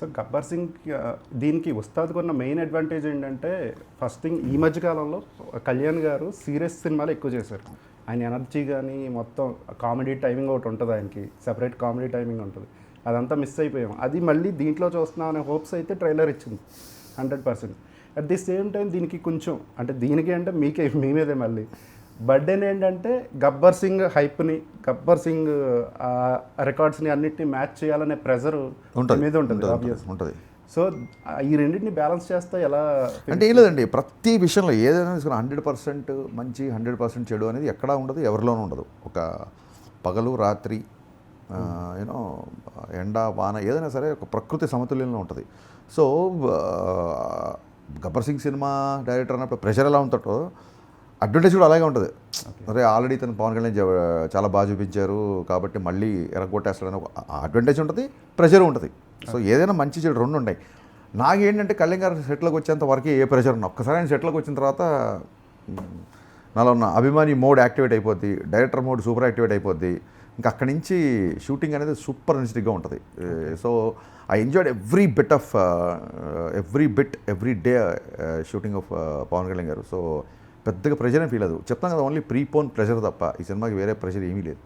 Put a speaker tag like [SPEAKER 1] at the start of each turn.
[SPEAKER 1] So Gabbar Singh దీనికి ఉస్తాద్కి ఉన్న main advantage ఏంటంటే ఫస్ట్ థింగ్ ఈ మధ్య కాలంలో కళ్యాణ్ గారు సీరియస్ సినిమాలు ఎక్కువ చేశారు. ఆయన ఎనర్జీ కానీ మొత్తం కామెడీ టైమింగ్ ఒకటి ఉంటుంది, ఆయనకి సెపరేట్ కామెడీ టైమింగ్ ఉంటుంది. అదంతా మిస్ అయిపోయాం. అది మళ్ళీ దీంట్లో చూస్తున్నాం అనే హోప్స్ అయితే ట్రైలర్ ఇచ్చింది 100%. అట్ ది సేమ్ టైం దీనికి కొంచెం అంటే దీనికి అంటే మీ మీదే మళ్ళీ బర్త్డేని ఏంటంటే గబ్బర్ సింగ్ హైప్ని, గబ్బర్ సింగ్ రికార్డ్స్ని అన్నిటిని మ్యాచ్ చేయాలనే ప్రెజర్ మీద ఉంటుంది. సో ఈ రెండింటిని బ్యాలెన్స్ చేస్తే ఎలా
[SPEAKER 2] అంటే ఏం లేదండి, ప్రతి విషయంలో ఏదైనా 100% మంచి 100% చెడు అనేది ఎక్కడా ఉండదు, ఎవరిలోనూ ఉండదు. ఒక పగలు రాత్రి యూనో ఎండ వాన ఏదైనా సరే ఒక ప్రకృతి సమతుల్యంలో ఉంటుంది. So Gabbar Singh cinema director అన్నప్పుడు ప్రెషర్ ఎలా ఉంటుందో అడ్వాంటేజ్ కూడా అలాగే ఉంటుంది. అరే ఆల్రెడీ తను పవన్ కళ్యాణ్ చాలా బాగా చూపించారు కాబట్టి మళ్ళీ ఎరగొట్టేస్తాడని ఒక అడ్వాంటేజ్ ఉంటుంది, ప్రెషర్ ఉంటుంది. సో ఏదైనా మంచి చెడు రెండు ఉన్నాయి. నాకేంటంటే కళ్యాణ్ గారు సెట్లోకి వచ్చేంత వరకు ఏ ప్రెషర్ ఉన్నా, ఒక్కసారి ఆయన సెట్లోకి వచ్చిన తర్వాత నాలో ఉన్న అభిమాని మోడ్ యాక్టివేట్ అయిపోద్ది, డైరెక్టర్ మోడ్ సూపర్ యాక్టివేట్ అయిపోద్ది. ఇంకా అక్కడి నుంచి షూటింగ్ అనేది సూపర్ ఎనర్జెటిక్గా ఉంటుంది. So I enjoyed every day shooting of Pavan Kalyan గారు. సో పెద్దగా ప్రెషర్ ఏం ఫీల్ అవ్వదు. చెప్తాను కదా, ఓన్లీ ప్రీపోన్ ప్రెషర్ తప్ప ఈ సినిమాకి వేరే ప్రెషర్ ఏమీ లేదు.